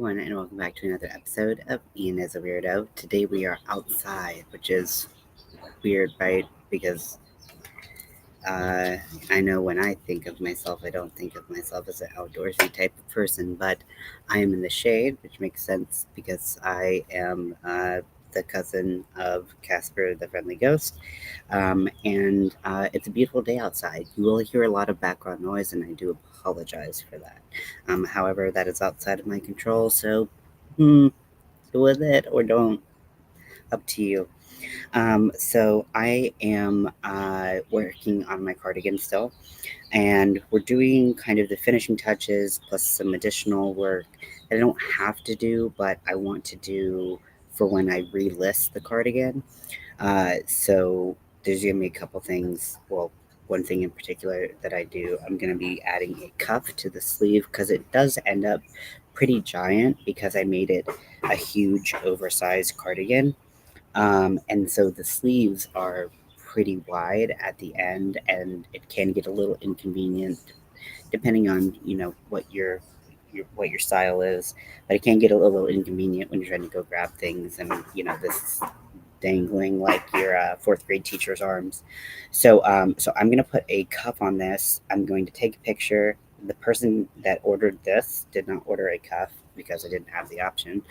everyone, and welcome back to another episode of Ian as a Weirdo. Today we are outside, which is weird, right? Because uh, I know when I think of myself, I don't think of myself as an outdoorsy type of person, but I am in the shade, which makes sense because I am the cousin of Casper the Friendly Ghost. And it's a beautiful day outside. You will hear a lot of background noise, and I do apologize for that. However, that is outside of my control, so deal with it or don't. Up to you. So I am working on my cardigan still, and we're doing kind of the finishing touches plus some additional work that I don't have to do, but I want to do for when I relist the cardigan. So there's gonna be a couple things. Well, one thing in particular that I do, I'm gonna be adding a cuff to the sleeve because it does end up pretty giant because I made it a huge oversized cardigan. And so the sleeves are pretty wide at the end, and it can get a little inconvenient depending on what what your style is. But it can get a little inconvenient when you're trying to go grab things, and this is dangling like your fourth grade teacher's arms. So I'm gonna put a cuff on this. I'm going to take a picture. The person that ordered this did not order a cuff because I didn't have the option.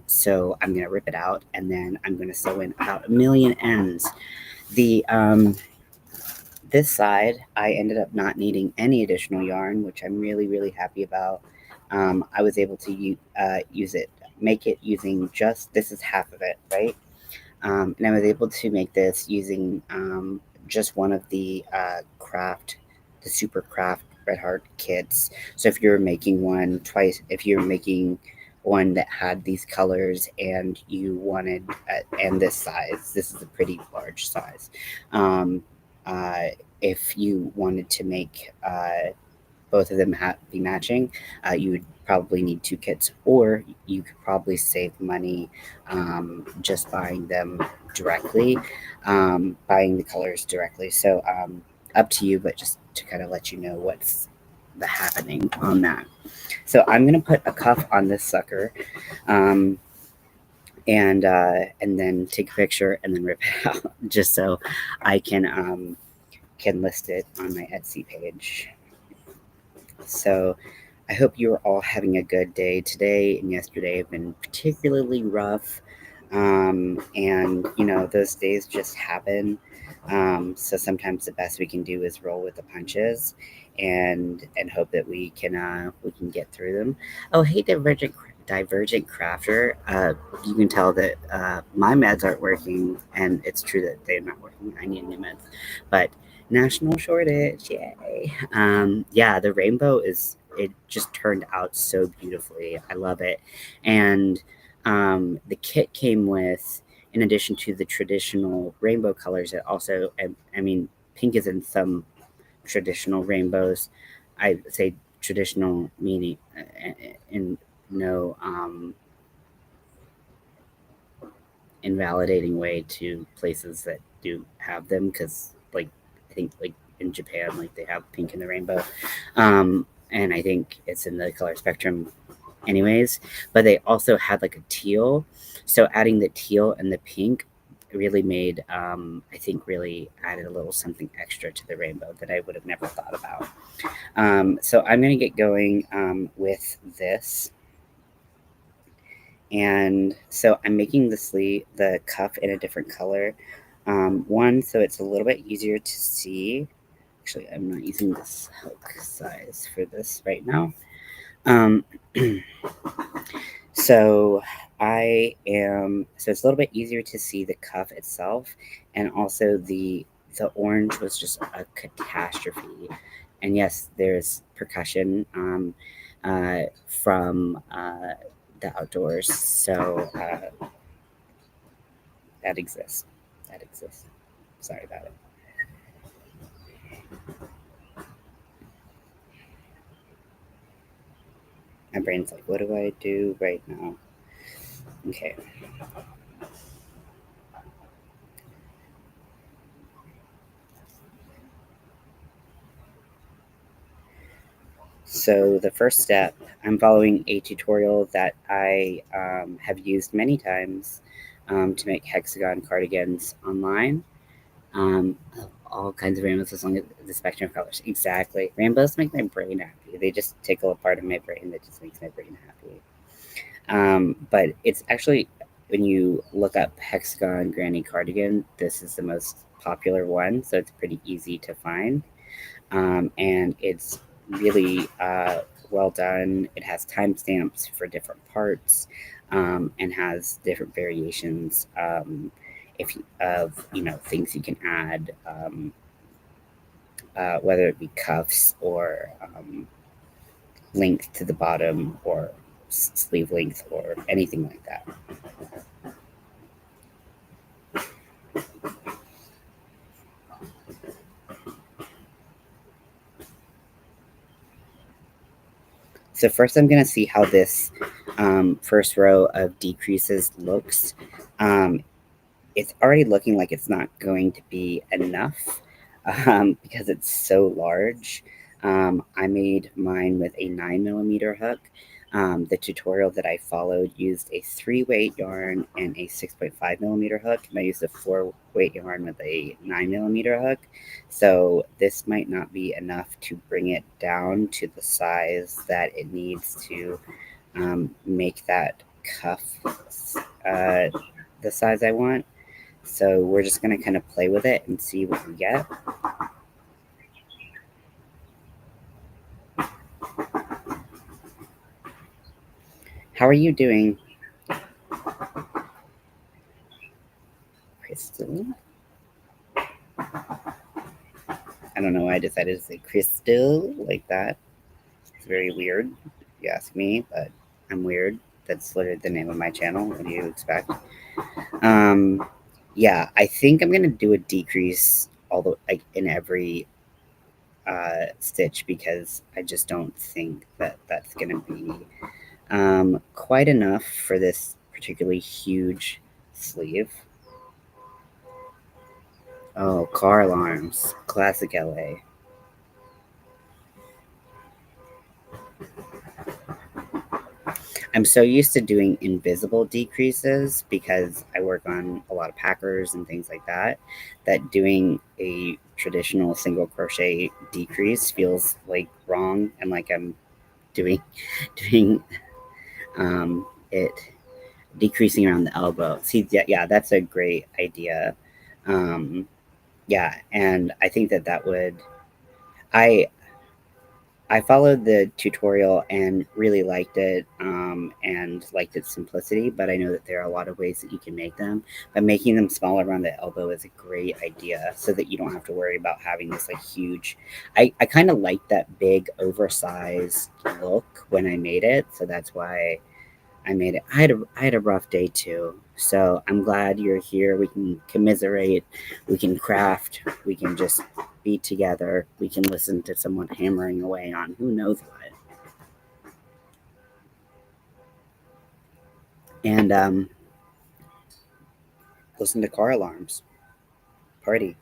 So I'm gonna rip it out, and then I'm gonna sew in about a million ends. The This side, I ended up not needing any additional yarn, which I'm really happy about. I was able to use it, make it using just this is half of it, right? And I was able to make this using just one of the Super Craft Red Heart kits. So if you're making one twice, if you're making one that had these colors and you wanted, and this size, this is a pretty large size. Um, uh, if you wanted to make both of them be matching, you would probably need two kits, or you could probably save money just buying them directly, buying the colors directly. So up to you, but just to kind of let you know what's the happening on that. So I'm gonna put a cuff on this sucker, um, and then take a picture and then rip it out, just so I can list it on my Etsy page. So I hope you are all having a good day. Today and yesterday have been particularly rough. And, those days just happen. So sometimes the best we can do is roll with the punches and hope that we can get through them. Oh, hey, Divergent Crafter. You can tell that my meds aren't working, and it's true that they're not working. I need new meds. But national shortage, yay. Yeah, the rainbow it just turned out so beautifully. I love it. And the kit came with, in addition to the traditional rainbow colors, it also, I mean, pink is in some traditional rainbows. I say traditional meaning in no invalidating way to places that do have them, because like I think like in Japan, like they have pink in the rainbow, and I think it's in the color spectrum anyways. But they also had like a teal, so adding the teal and the pink really made, I think really added a little something extra to the rainbow that I would have never thought about. So I'm gonna get going with this. And so I'm making the cuff in a different color. One, so it's a little bit easier to see. Actually, I'm not using this hook size for this right now. Um, so so it's a little bit easier to see the cuff itself, and also the orange was just a catastrophe. And yes, there's percussion from the outdoors, so that exists. That exists. Sorry about it. My brain's like, what do I do right now? Okay. So the first step, I'm following a tutorial that I have used many times to make hexagon cardigans online. Of all kinds of rainbows as long as the spectrum of colors. Exactly. Rainbows make my brain happy. They just tickle a part of my brain that just makes my brain happy. But it's actually, when you look up hexagon granny cardigan, this is the most popular one. So it's pretty easy to find. And it's really well done. It has timestamps for different parts, and has different variations, if of things you can add, whether it be cuffs or length to the bottom or sleeve length or anything like that. So first, I'm going to see how this first row of decreases looks. Um, it's already looking like it's not going to be enough because it's so large. I made mine with a 9mm hook. The tutorial that I followed used a 3-weight yarn and a 6.5mm hook, and I used a 4-weight yarn with a 9mm hook. So this might not be enough to bring it down to the size that it needs to make that cuff uh, the size I want. So we're just going to kind of play with it and see what we get. How are you doing, Crystal? I don't know why I decided to say Crystal like that. It's very weird, if you ask me, but I'm weird. That's literally the name of my channel. What do you expect? Um, yeah, I think I'm gonna do a decrease all the like in every stitch because I just don't think that that's gonna be quite enough for this particularly huge sleeve. Oh, car alarms, classic LA. I'm so used to doing invisible decreases because I work on a lot of packers and things like that, that doing a traditional single crochet decrease feels like wrong and like I'm doing doing it decreasing around the elbow. See, yeah, that's a great idea. Um, yeah, and I think that that would. I I followed the tutorial and really liked it, and liked its simplicity, but I know that there are a lot of ways that you can make them. But making them smaller around the elbow is a great idea so that you don't have to worry about having this like huge. I kind of like that big, oversized look when I made it, so that's why I made it. I had a rough day too. So I'm glad you're here. We can commiserate, we can craft, we can just be together. We can listen to someone hammering away on who knows what. And listen to car alarms. Party.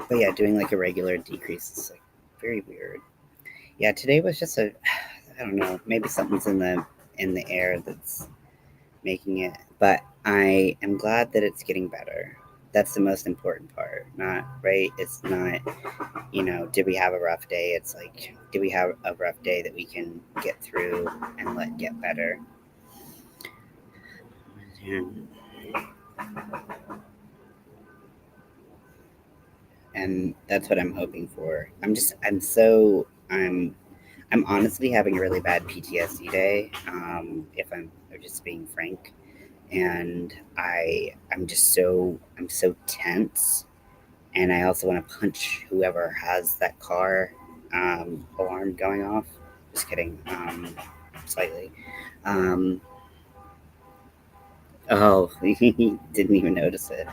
But yeah, doing like a regular decrease is like very weird. Yeah, today was just a I don't know, maybe something's in the air that's making it. But I am glad that it's getting better. That's the most important part. Not right. It's not, did we have a rough day? It's like, did we have a rough day that we can get through and let get better? And that's what I'm hoping for. I'm honestly having a really bad PTSD day. If I'm just being frank, and I'm so tense, and I also want to punch whoever has that car alarm going off. Just kidding, slightly. Um, oh, he didn't even notice it.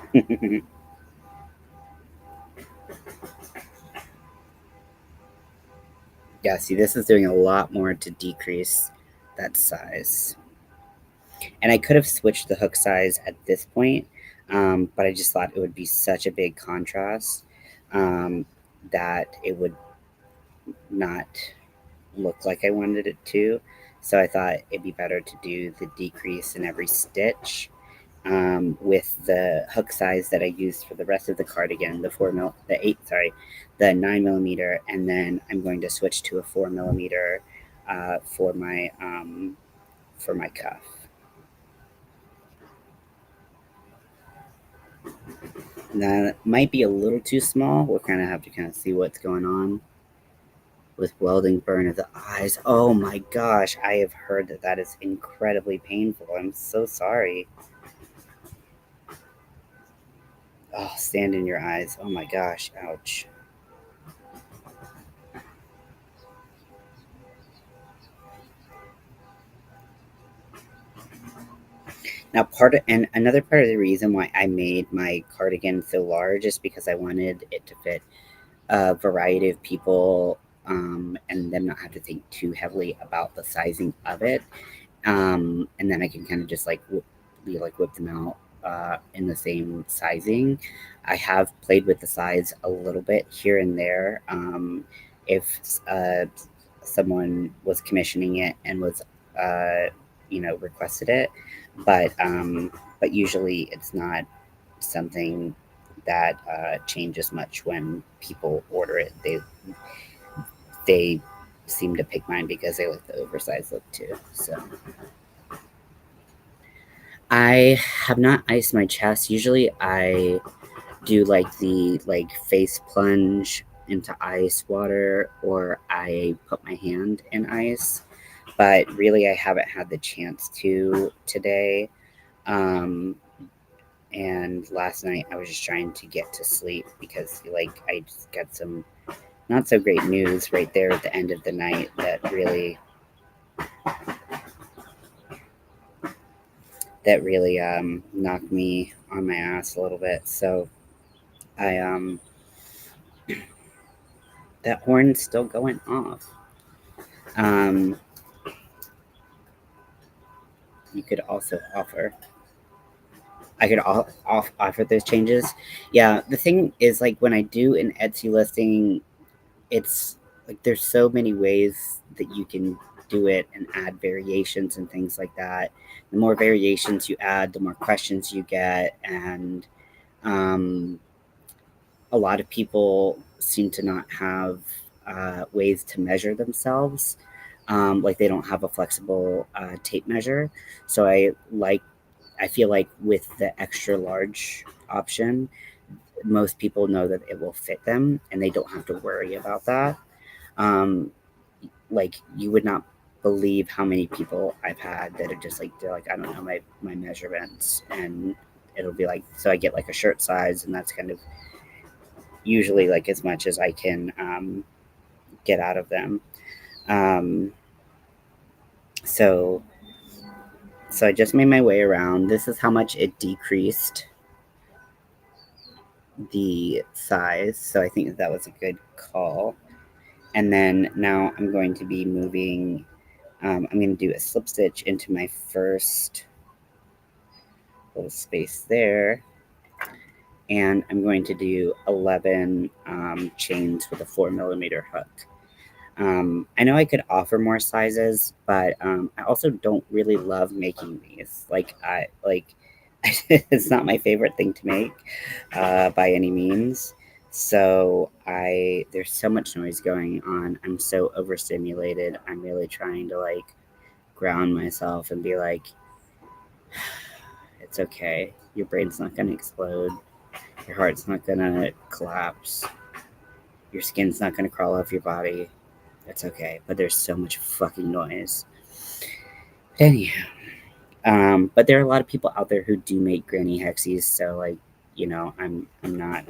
Yeah, see, this is doing a lot more to decrease that size. And I could have switched the hook size at this point, but I just thought it would be such a big contrast um, that it would not look like I wanted it to. So I thought it'd be better to do the decrease in every stitch with the hook size that I used for the rest of the cardigan, the 9 millimeter, and then I'm going to switch to a 4 millimeter for my cuff. That might be a little too small. We'll kind of have to kind of see what's going on with welding burn of the eyes. Oh my gosh, I have heard that that is incredibly painful. I'm so sorry. Oh, stand in your eyes. Oh my gosh, ouch. Now, and another part of the reason why I made my cardigan so large is because I wanted it to fit a variety of people and them not have to think too heavily about the sizing of it. And then I can kind of just whip them out in the same sizing. I have played with the size a little bit here and there. If uh, someone was commissioning it and was requested it, but usually it's not something that changes much when people order it. They seem to pick mine because they like the oversized look too. So I have not iced my chest. Usually I do the face plunge into ice water, or I put my hand in ice. But really I haven't had the chance to today. Um, and last night I was just trying to get to sleep because I just got some not so great news right there at the end of the night that really knocked me on my ass a little bit. So I that horn's still going off. Um, you could also offer. I could offer those changes. Yeah, the thing is, like when I do an Etsy listing, it's like there's so many ways that you can do it and add variations and things like that. The more variations you add, the more questions you get, and um, a lot of people seem to not have ways to measure themselves. Like they don't have a flexible tape measure. So I feel like with the extra large option, most people know that it will fit them and they don't have to worry about that. Um, like you would not believe how many people I've had that are just like they're like I don't know my measurements, and it'll be like so I get like a shirt size, and that's kind of usually like as much as I can get out of them. Um, so so I just made my way around. This is how much it decreased the size. So I think that was a good call. And then now I'm going to be moving. I'm going to do a slip stitch into my first little space there, and I'm going to do 11 chains with a 4 millimeter hook. I know I could offer more sizes, but I also don't really love making these. It's not my favorite thing to make by any means. So there's so much noise going on. I'm so overstimulated. I'm really trying to ground myself and be like, it's okay. Your brain's not gonna explode. Your heart's not gonna collapse. Your skin's not gonna crawl off your body. It's okay. But there's so much fucking noise. Anyhow, but there are a lot of people out there who do make granny hexies, so I'm not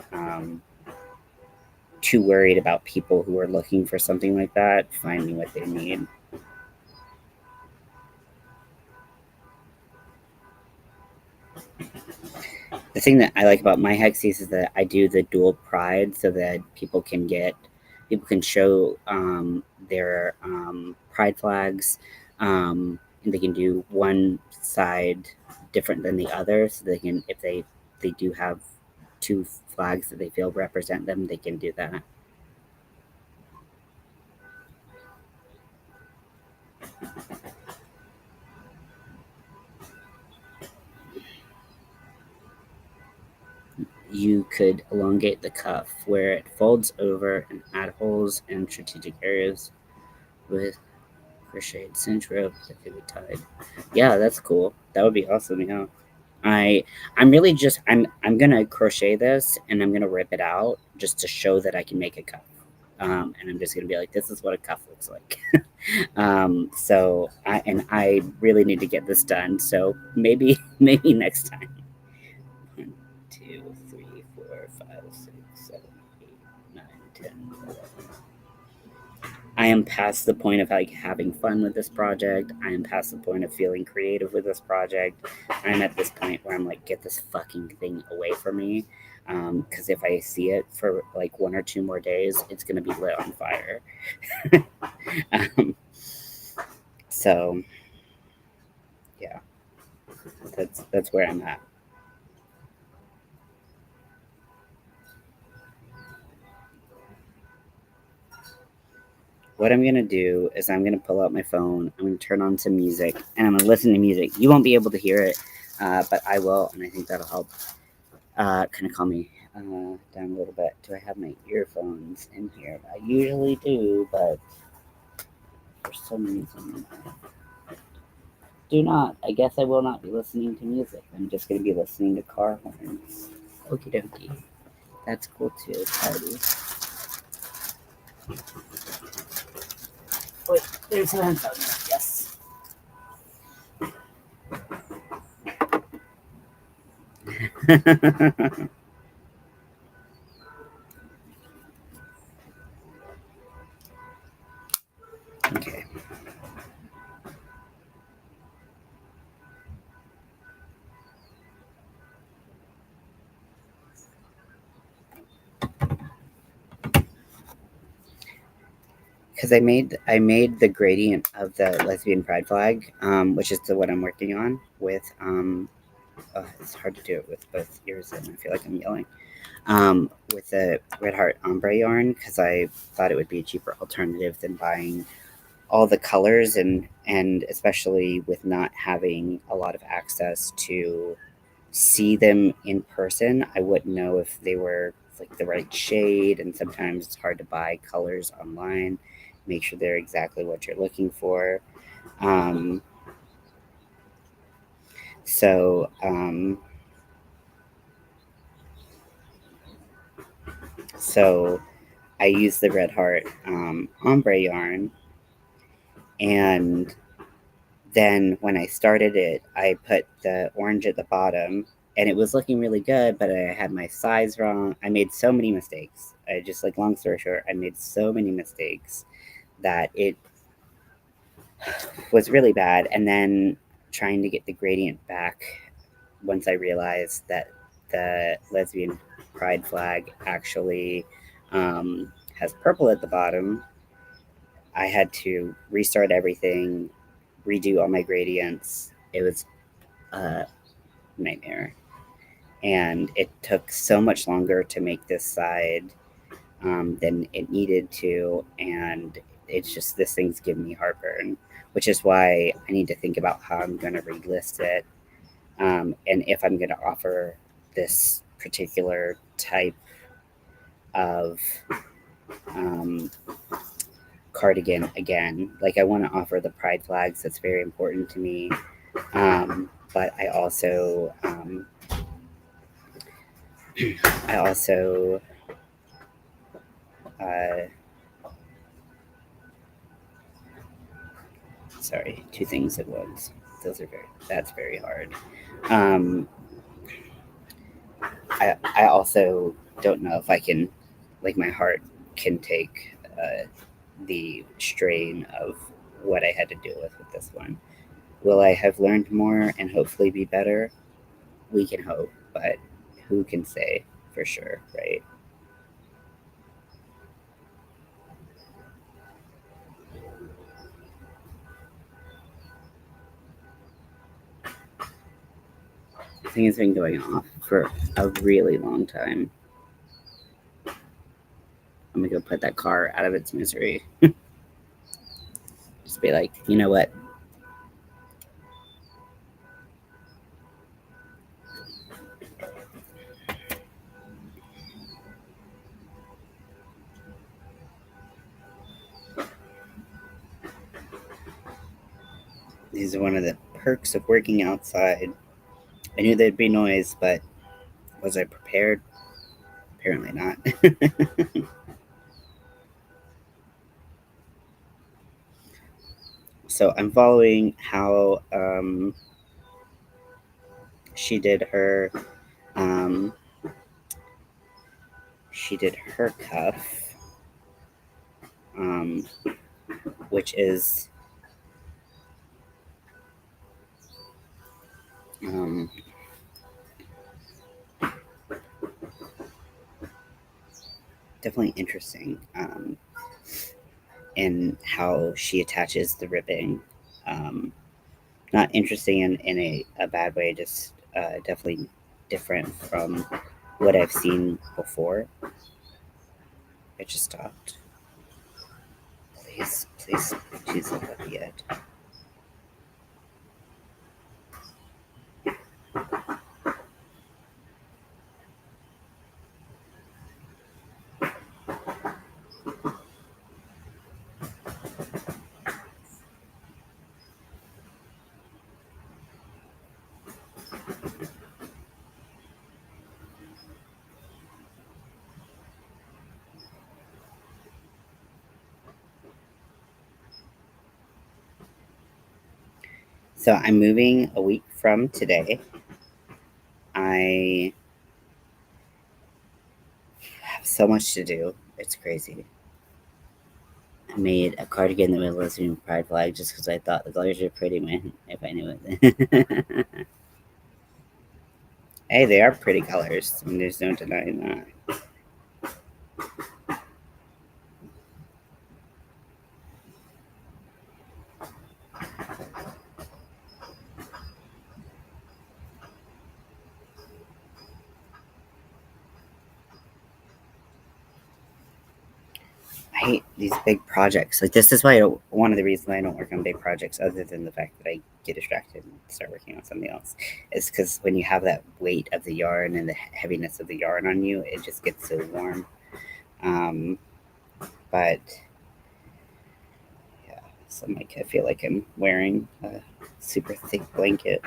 too worried about people who are looking for something like that finding what they need. The thing that I like about my hexies is that I do the dual pride so that people can show their pride flags, and they can do one side different than the other. So they can, if they do have two flags that they feel represent them, they can do that. You could elongate the cuff where it folds over and add holes in strategic areas with crocheted cinch rope that could be tied. Yeah, that's cool. That would be awesome. Yeah. I I'm really just I'm gonna crochet this and I'm gonna rip it out just to show that I can make a cuff. And I'm just gonna be like, this is what a cuff looks like. So I really need to get this done. So maybe maybe next time. 1, 2, 3, 4, 5, 6, 7, 8, 9, 10, 11. I am past the point of like having fun with this project. I am past the point of feeling creative with this project. I'm at this point where I'm like, get this fucking thing away from me. Because if I see it for like 1 or 2 more days, it's gonna be lit on fire. um, so yeah, that's where I'm at. What I'm gonna do is I'm gonna pull out my phone. I'm gonna turn on some music, and I'm gonna listen to music. You won't be able to hear it, but I will, and I think that'll help kind of calm me down a little bit. Do I have my earphones in here? I usually do, but for some reason I do not. I guess I will not be listening to music. I'm just gonna be listening to car horns. Okie dokie. That's cool too. Party. Wait, there's a headphone. Yes. Okay. Because I made the gradient of the lesbian pride flag, which is the what I'm working on with. It's hard to do it with both ears, and I feel like I'm yelling. With the Red Heart ombre yarn because I thought it would be a cheaper alternative than buying all the colors and especially with not having a lot of access to see them in person, I wouldn't know if they were like the right shade, and sometimes it's hard to buy colors online. Make sure they're exactly what you're looking for. Um, so um, so I use the Red Heart ombre yarn, and then when I started it, I put the orange at the bottom, and it was looking really good, but I had my size wrong. I made so many mistakes. I just like long story short, I made so many mistakes that it was really bad. And then trying to get the gradient back once I realized that the lesbian pride flag actually has purple at the bottom, I had to restart everything, redo all my gradients. It was a nightmare. And it took so much longer to make this side than it needed to. And it's just, this thing's giving me heartburn, which is why I need to think about how I'm going to relist it. And if I'm going to offer this particular type of um, cardigan again. Like, I want to offer the pride flags. That's very important to me. But I also uh, sorry, two things at once. That's very hard. Um, I also don't know if I can, like, my heart can take the strain of what I had to deal with this one. Will I have learned more and hopefully be better? We can hope, but who can say for sure, right? thing has been going off for a really long time. I'm gonna go put that car out of its misery. Just be like, you know what? These are one of the perks of working outside. I knew there'd be noise, but was I prepared? Apparently not. So I'm following how she did her um, cuff, um, which is um, definitely interesting in how she attaches the ribbing. Um, Not interesting in a bad way, just definitely different from what I've seen before. I just stopped. Please, please, please look at the edge. So I'm moving a week from today. I have so much to do. It's crazy. I made a cardigan that was Lesbian Pride flag just because I thought the colors were pretty, man. If I knew it. Hey, they are pretty colors. I mean, there's no denying that. I hate these big projects. Like this is why one of the reasons I don't work on big projects, other than the fact that I get distracted and start working on something else, is because when you have that weight of the yarn and the heaviness of the yarn on you, it just gets so warm. Um, but yeah, so like I feel like I'm wearing a super thick blanket.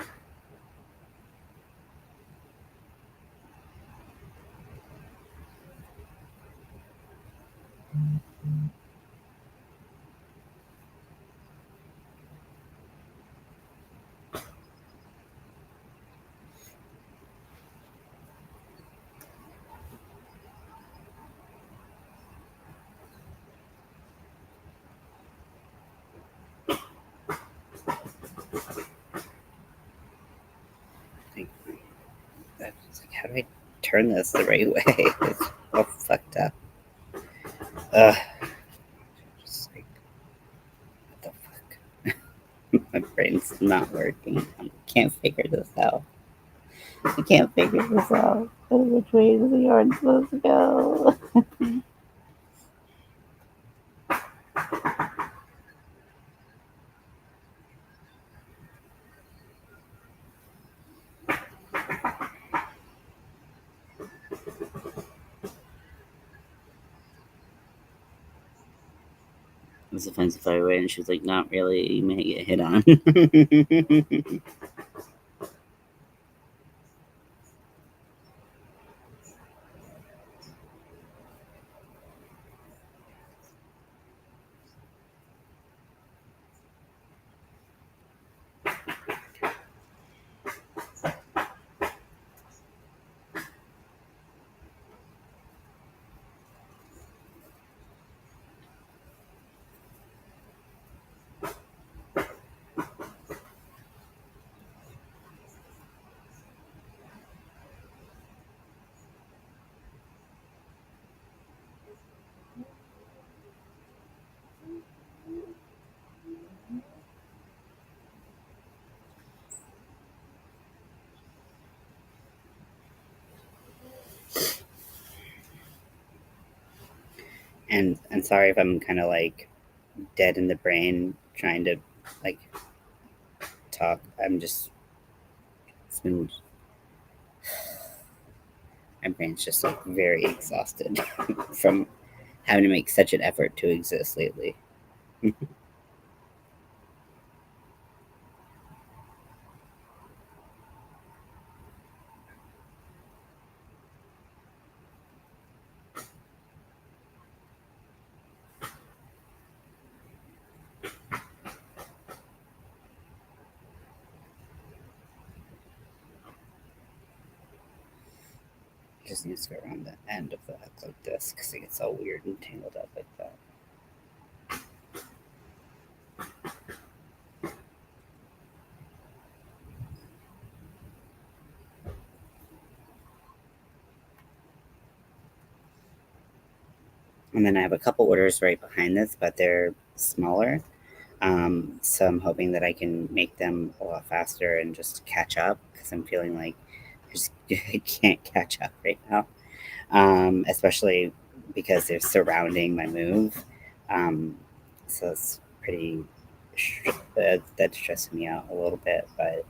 Like, that's like, how do I turn this the right way? It's all fucked up. Ugh. Just like, what the fuck? My brain's not working. I can't figure this out. I can't figure this out. Which way is the yarn supposed to go? It was offensive far away, and she was like, "Not really. You may get hit on." And sorry if I'm kind of like dead in the brain trying to like talk. I'm just it's been my brain's just like very exhausted from having to make such an effort to exist lately. Just needs to go around the end of the hook like this because it gets all weird and tangled up like that. And then I have a couple orders right behind this, but they're smaller. So I'm hoping that I can make them a lot faster and just catch up because I'm feeling like I can't catch up right now, especially because they're surrounding my move. Um, so it's pretty that's stressing me out a little bit. But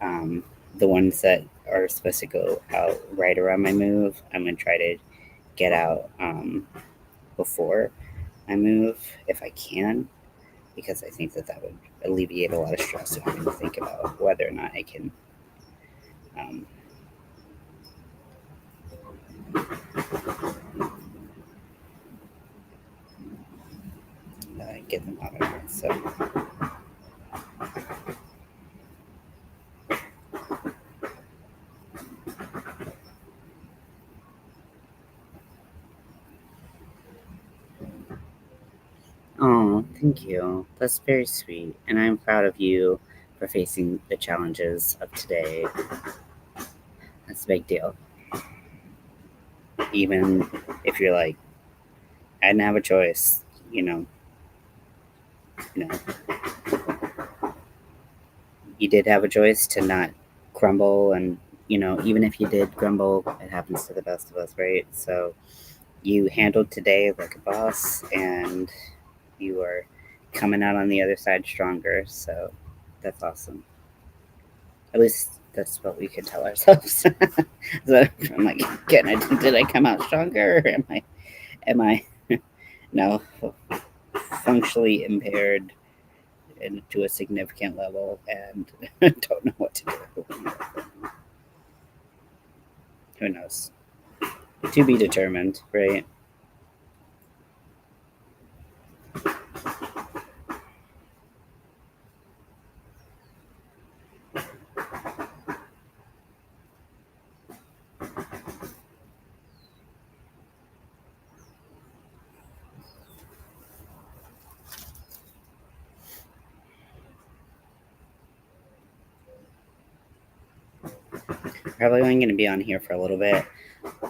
um, the ones that are supposed to go out right around my move, I'm gonna try to get out before I move if I can, because I think that that would alleviate a lot of stress of having to think about whether or not I can um, get them out of there. So, oh, thank you. That's very sweet. And I'm proud of you for facing the challenges of today. That's a big deal. Even if you're like, I didn't have a choice, you know, you know, you did have a choice to not crumble. And, even if you did crumble, it happens to the best of us, right? So you handled today like a boss, and you are coming out on the other side stronger. So that's awesome. At least that's what we could tell ourselves. So I'm like, did I come out stronger, or am I now functionally impaired to a significant level and don't know what to do? Who knows? To be determined, right? Probably only going to be on here for a little bit.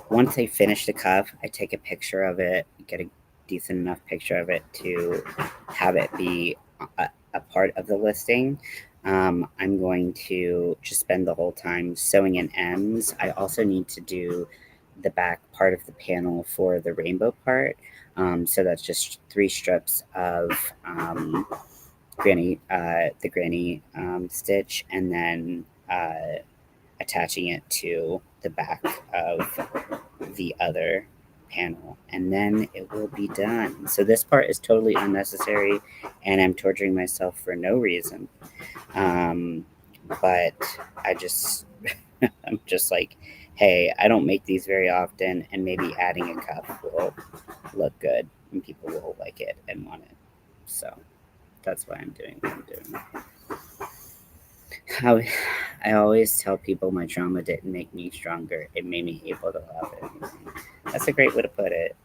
Once I finish the cuff, I take a picture of it, get a decent enough picture of it to have it be a part of the listing. I'm going to just spend the whole time sewing in ends. I also need to do the back part of the panel for the rainbow part. So that's just 3 strips of the granny stitch, and then attaching it to the back of the other panel, and then it will be done. So this part is totally unnecessary, and I'm torturing myself for no reason. Um, but I just, I'm just like, hey, I don't make these very often, and maybe adding a cuff will look good, and people will like it and want it. So that's why I'm doing what I'm doing. How I always tell people my trauma didn't make me stronger. It made me able to love it. That's a great way to put it.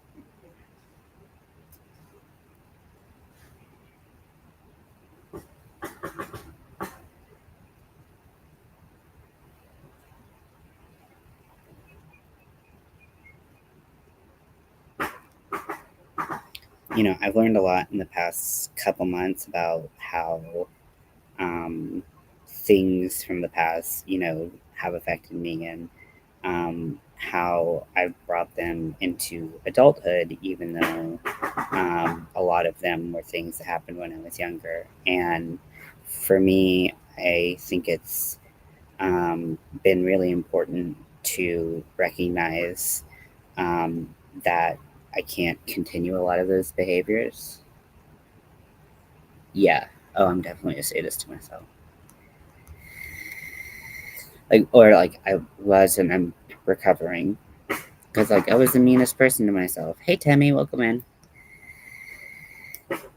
I've learned a lot in the past couple months about how um, things from the past, have affected me, and how I've brought them into adulthood, even though a lot of them were things that happened when I was younger. And for me, I think it's been really important to recognize um, that I can't continue a lot of those behaviors. Yeah. Oh, I'm definitely a sadist to myself. Like, or like I was, and I'm recovering because like I was the meanest person to myself. Hey, Tammy, welcome in.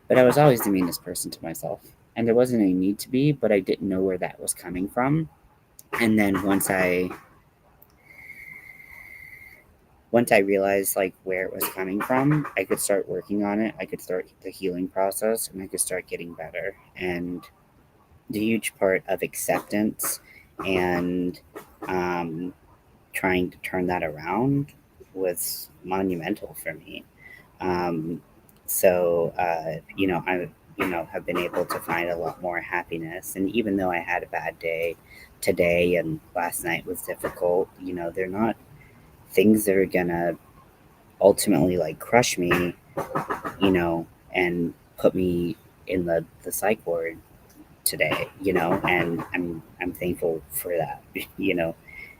But I was always the meanest person to myself, and there wasn't any need to be, but I didn't know where that was coming from. And then once I realized like where it was coming from, I could start working on it. I could start the healing process, and I could start getting better. And the huge part of acceptance and um, trying to turn that around was monumental for me. Um, I have been able to find a lot more happiness. And even though I had a bad day today and last night was difficult, they're not things that are gonna ultimately like crush me, and put me in the psych ward today, and I'm thankful for that,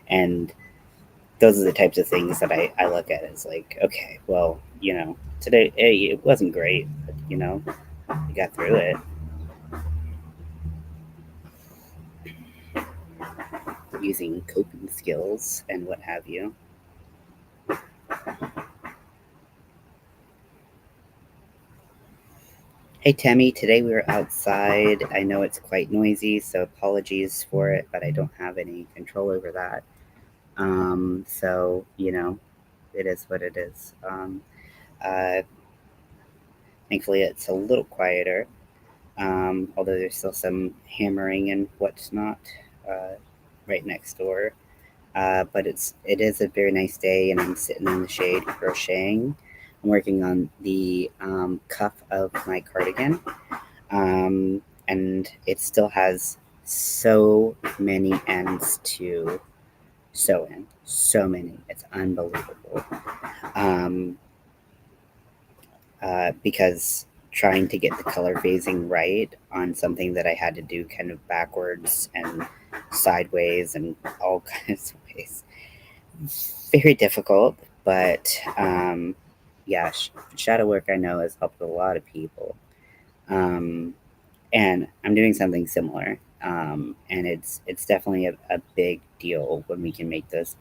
and those are the types of things that I look at as like, okay, well, today it wasn't great, but we got through it using coping skills and what have you. Hey Tammy, today we were outside. I know it's quite noisy, so apologies for it, but I don't have any control over that. So, it is what it is. Uh, Thankfully, it's a little quieter, although there's still some hammering and whatnot uh, right next door. But it is a very nice day, and I'm sitting in the shade crocheting. I'm working on the cuff of my cardigan, and it still has so many ends to sew in. So many, it's unbelievable. Um, because trying to get the color phasing right on something that I had to do kind of backwards and sideways and all kinds of ways, very difficult, but yeah, shadow work I know has helped a lot of people, um, and I'm doing something similar, and it's definitely a big deal when we can make those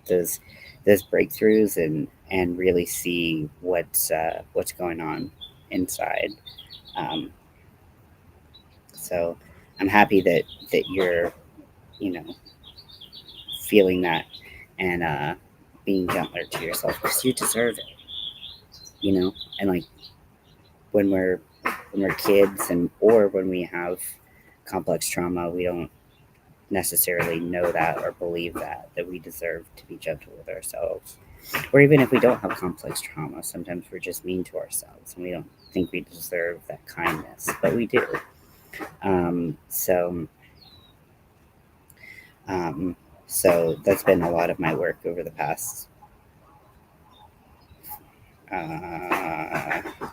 those breakthroughs and really see what's going on inside. Um, so I'm happy that you're you know feeling that and being gentler to yourself because you deserve it. And like when we're kids and or when we have complex trauma, we don't necessarily know that or believe that we deserve to be gentle with ourselves. Or even if we don't have complex trauma, sometimes we're just mean to ourselves and we don't think we deserve that kindness, but we do. Um, so, um, so that's been a lot of my work over the past. How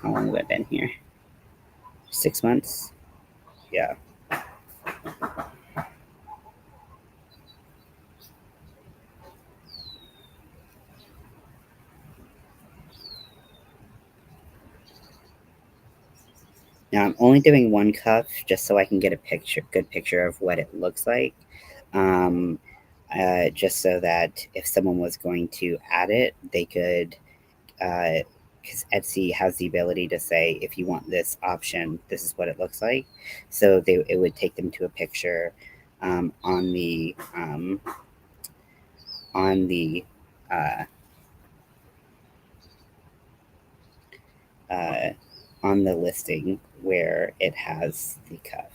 long have I been here? 6 months. Yeah. Now I'm only doing one cuff just so I can get good picture of what it looks like. Um, just so that if someone was going to add it, they could, because Etsy has the ability to say, if you want this option, this is what it looks like. So it would take them to a picture um, on the um, on the uh, uh, on the listing where it has the cuff.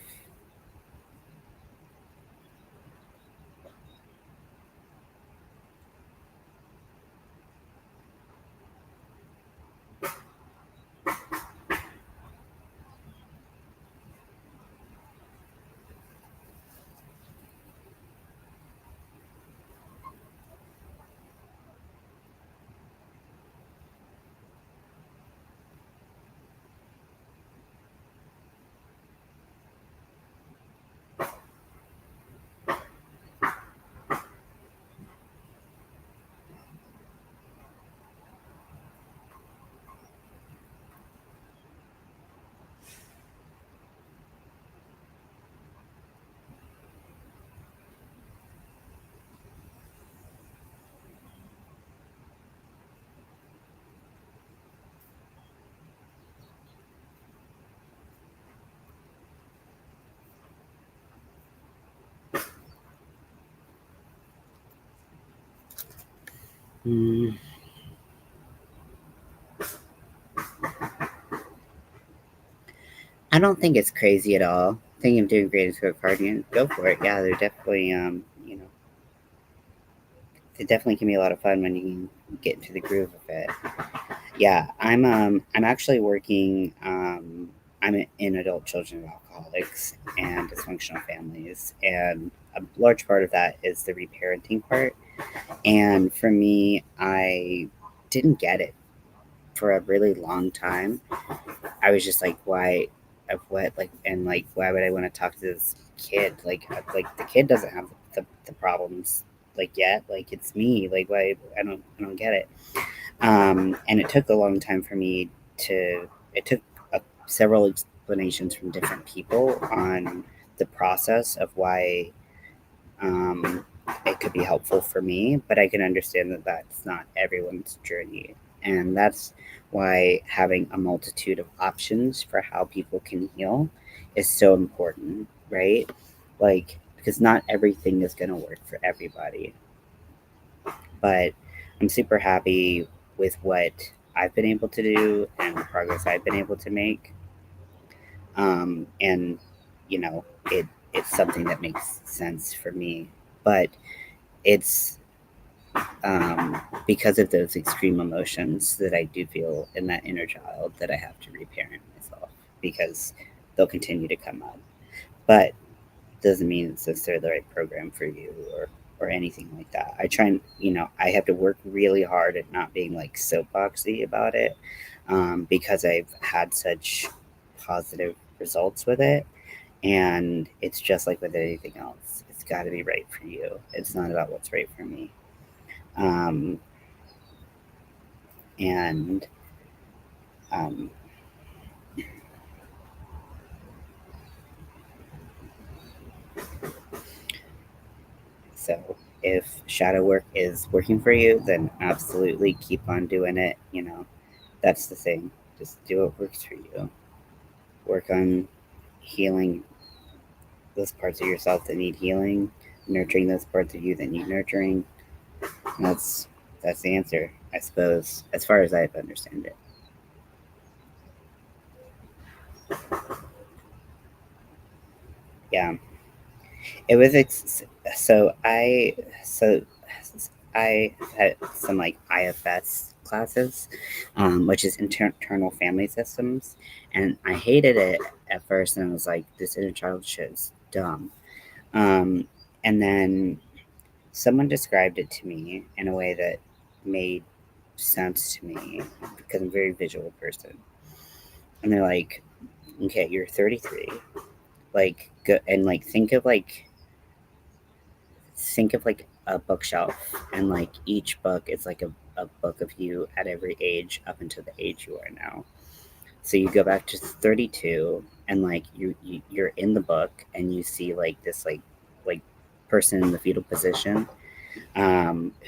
Mm, I don't think it's crazy at all. Thinking of doing great into a cardigan, go for it. Yeah, they're definitely, it definitely can be a lot of fun when you can get into the groove of it. Yeah, I'm actually working. I'm in adult children of alcoholics and dysfunctional families, and a large part of that is the reparenting part. And for me, I didn't get it for a really long time. I was just like, why, of what, like, and like, why would I want to talk to this kid? Like the kid doesn't have the problems like yet. Like it's me. Like why I don't get it. And it took a long time for me to. It took several explanations from different people on the process of why it could be helpful for me, but I can understand that that's not everyone's journey. And that's why having a multitude of options for how people can heal is so important, right? Like, because not everything is going to work for everybody. But I'm super happy with what I've been able to do and the progress I've been able to make. And, you know, it's something that makes sense for me. But it's because of those extreme emotions that I do feel in that inner child that I have to reparent myself because they'll continue to come up. But doesn't mean it's necessarily the right program for you or anything like that. I try and I have to work really hard at not being like soapboxy about it because I've had such positive results with it, and it's just like with anything else. It's got to be right for you. It's not about what's right for me. Um, and um, So if shadow work is working for you, then absolutely keep on doing it. That's the thing. Just do what works for you. Work on healing those parts of yourself that need healing, nurturing those parts of you that need nurturing. And that's the answer, I suppose, as far as I understand it. Yeah, it was so I had some like IFS classes, which is internal family systems, and I hated it at first, and I was like, "This inner child shit is dumb." Um, and then someone described it to me in a way that made sense to me because I'm a very visual person, and they're like, "Okay, you're 33. Like, go and like think of like a bookshelf, and like each book is like a book of you at every age up until the age you are now. So you go back to 32, and like you're in the book, and you see like this like person in the fetal position,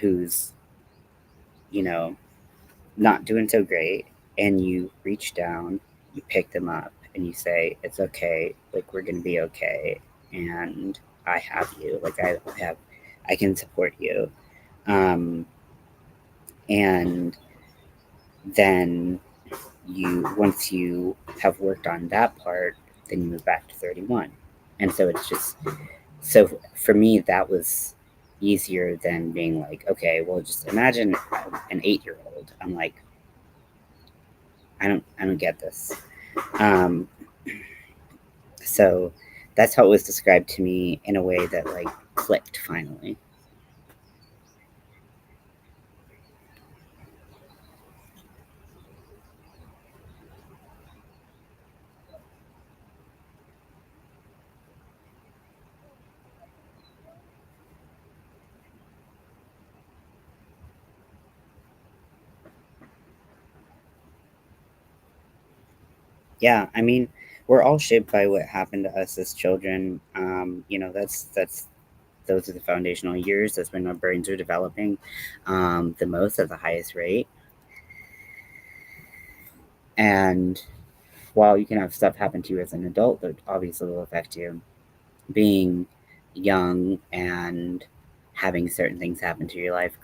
who's you know not doing so great, and you reach down, you pick them up, and you say, it's okay, like we're gonna be okay, and I have you, like I can support you. um, and then once you have worked on that part, then you move back to 31. And so it's just, so for me that was easier than being like, okay, well, just imagine an 8-year old. I'm like, I don't get this. um, so that's how it was described to me in a way that like clicked finally. Yeah, I mean, we're all shaped by what happened to us as children. That's those are the foundational years. That's when our brains are developing the most at the highest rate. And while you can have stuff happen to you as an adult that obviously will affect you, being young and having certain things happen to your life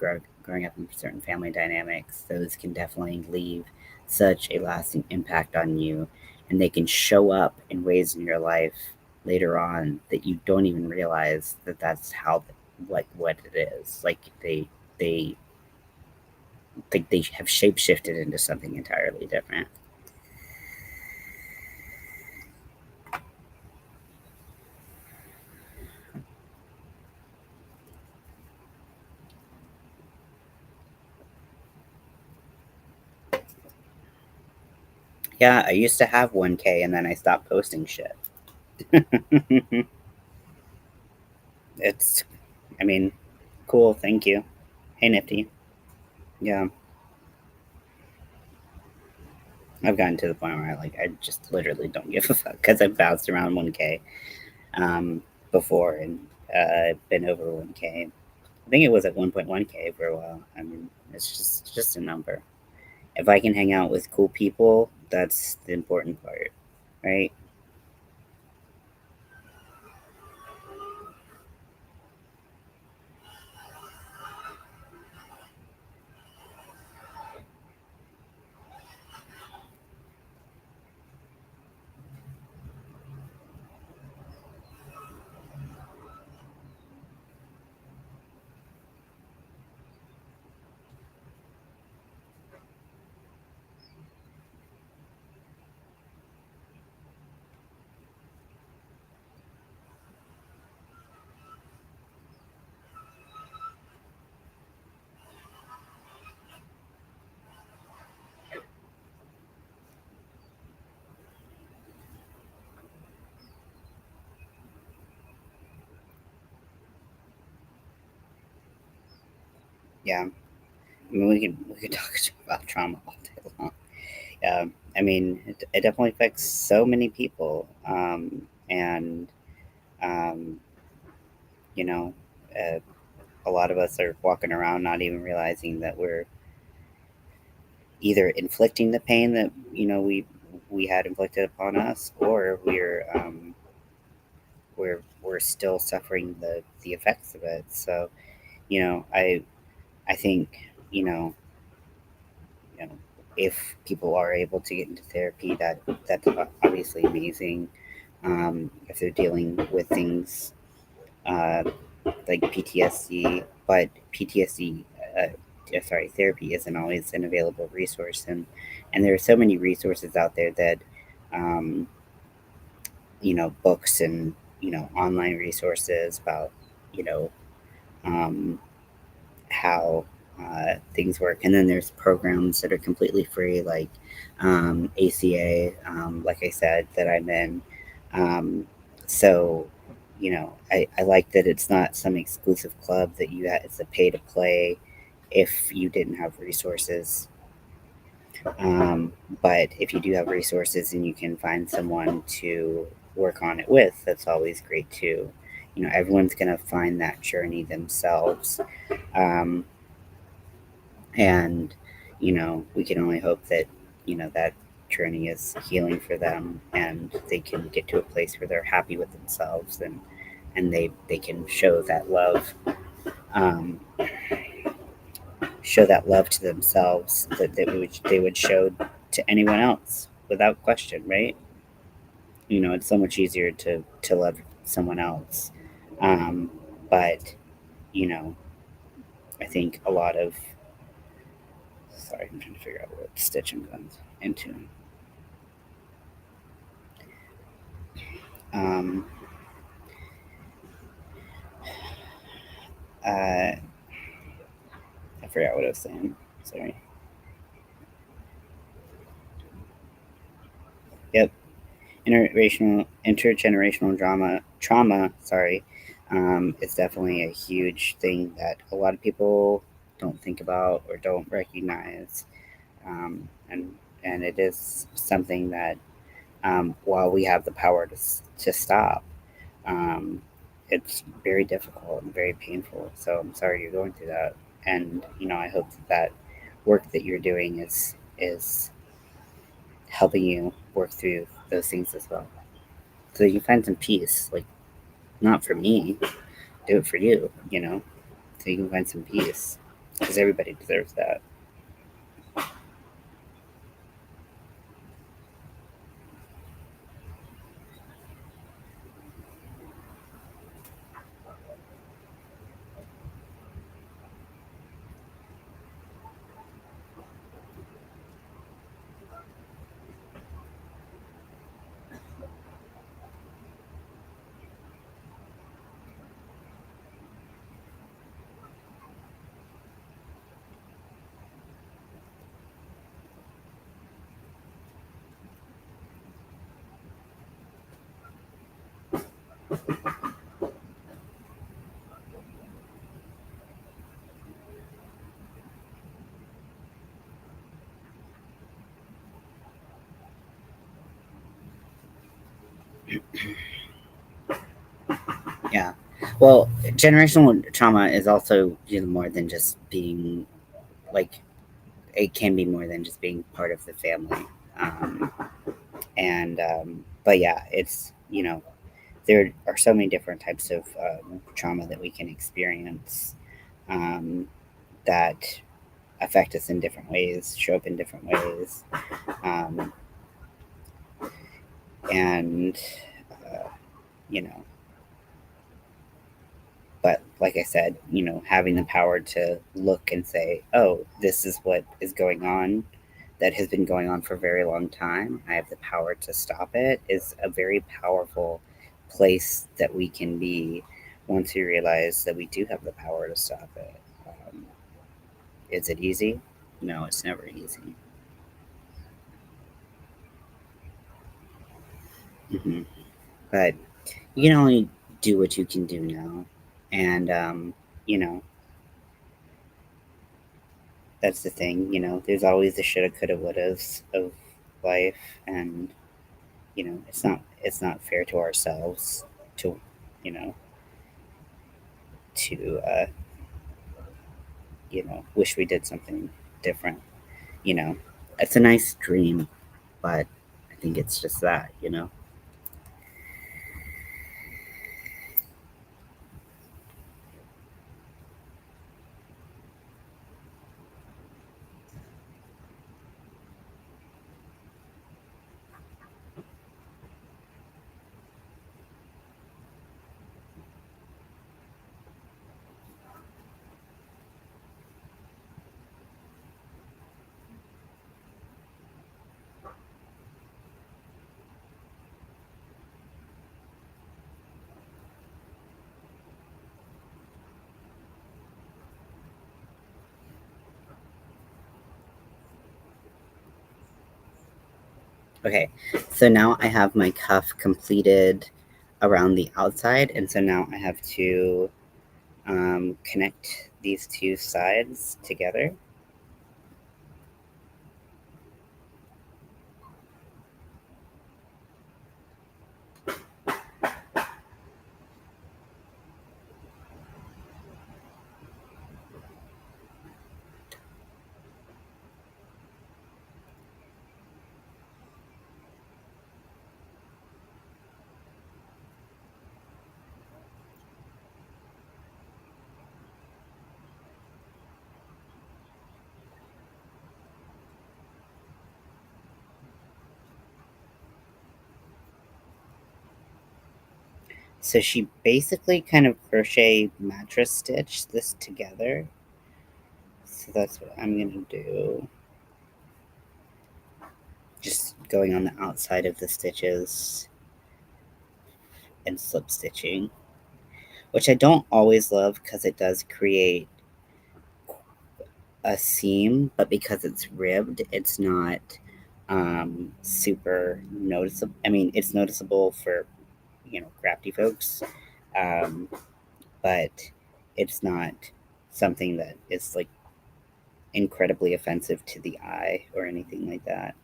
growing up in certain family dynamics, those can definitely leave such a lasting impact on you, and they can show up in ways in your life later on that you don't even realize that that's how what it is. Like they they have shape shifted into something entirely different. Yeah, I used to have 1K and then I stopped posting shit. It's, I mean, cool. Thank you. Hey, Nifty. Yeah, I've gotten to the point where I just literally don't give a fuck because I've bounced around 1K um, before and been over 1K. I think it was at 1.1K for a while. I mean, it's just a number. If I can hang out with cool people, that's the important part, right? Yeah. I mean, we could talk about trauma all day long. I mean, it definitely affects so many people, and um, you know, uh, a lot of us are walking around not even realizing that we're either inflicting the pain that we had inflicted upon us, or we're still suffering the effects of it. So you know, I think you know if people are able to get into therapy, that's obviously amazing. If they're dealing with things uh, like PTSD, but PTSD, sorry, therapy isn't always an available resource, and there are so many resources out there that, um, books and online resources about you know um, how things work, and then there's programs that are completely free, like ACA, like I said, that I'm in. Um, so I like that it's not some exclusive club that it's a pay to play if you didn't have resources. But if you do have resources and you can find someone to work on it with, that's always great too. Everyone's going to find that journey themselves. Um, and we can only hope that that journey is healing for them, and they can get to a place where they're happy with themselves, and they can um, show that love to themselves that they would show to anyone else without question, right? It's so much easier to love someone else, um, but you know I think a lot of sorry, I'm trying to figure out what stitch I'm going into. um, uh, I forgot what I was saying. Sorry. Yep. Intergenerational trauma. Sorry, is definitely a huge thing that a lot of people don't think about or don't recognize, and it is something that, while we have the power to stop, um, it's very difficult and very painful. So I'm sorry you're going through that, and I hope that work that you're doing is helping you work through those things as well, so you find some peace. Like, not for me, do it for you, so you can find some peace. because everybody deserves that. Yeah. Well, generational trauma is also more than just being like it can be more than just being part of the family. Um, and but yeah, it's there are so many different types of trauma that we can experience um, that affect us in different ways, show up in different ways, um, and uh, you know but like I said, having the power to look and say, oh, this is what is going on that has been going on for a very long time. I have the power to stop it is a very powerful place that we can be once we realize that we do have the power to stop it. Um, is it easy? No, it's never easy. Hmm. But you can only do what you can do now. And, you know, that's the thing, there's always the shoulda, coulda, wouldas of life, and it's not fair to ourselves to, you know, to wish we did something different. You know, it's a nice dream, but I think it's just that. Okay, so now I have my cuff completed around the outside, and so now I have to connect these two sides together. So she basically kind of crochet mattress stitch this together. So that's what I'm gonna do. Just going on the outside of the stitches and slip stitching, which I don't always love because it does create a seam, but because it's ribbed, it's not super noticeable. I mean, it's noticeable for crafty folks, um, but it's not something that is like incredibly offensive to the eye or anything like that.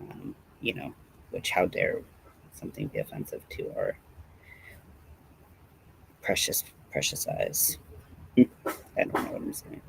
Um, you know, which how dare something be offensive to our precious, precious eyes? I don't know what I'm saying.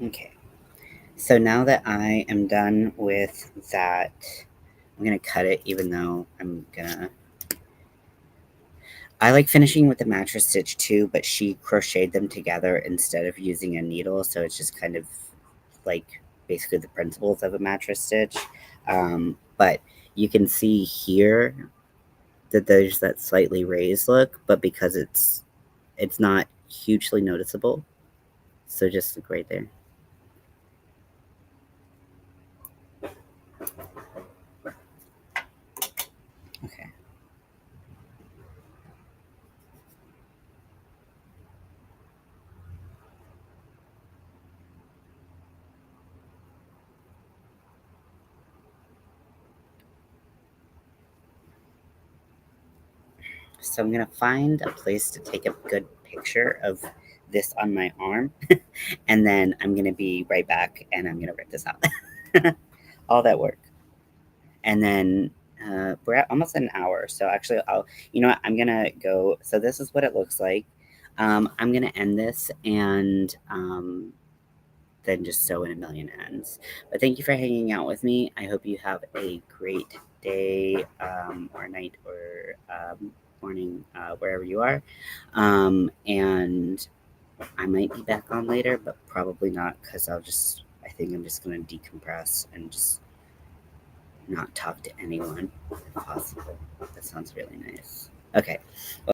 Okay. So now that I am done with that, I'm gonna cut it even though I like finishing with the mattress stitch too, but she crocheted them together instead of using a needle, so it's just kind of like basically the principles of a mattress stitch. But you can see here that there's that slightly raised look, but because it's not hugely noticeable. So just look right there. Okay. So I'm gonna find a place to take a good picture of this on my arm, and then I'm gonna be right back, and I'm gonna rip this out. All that work, and then we're at almost an hour. So actually, you know what? I'm gonna go. So this is what it looks like. I'm gonna end this and then just sew in a million ends. But thank you for hanging out with me. I hope you have a great day or night or morning wherever you are. And I might be back on later, but probably not because I think I'm just going to decompress and just not talk to anyone if possible. That sounds really nice. Okay.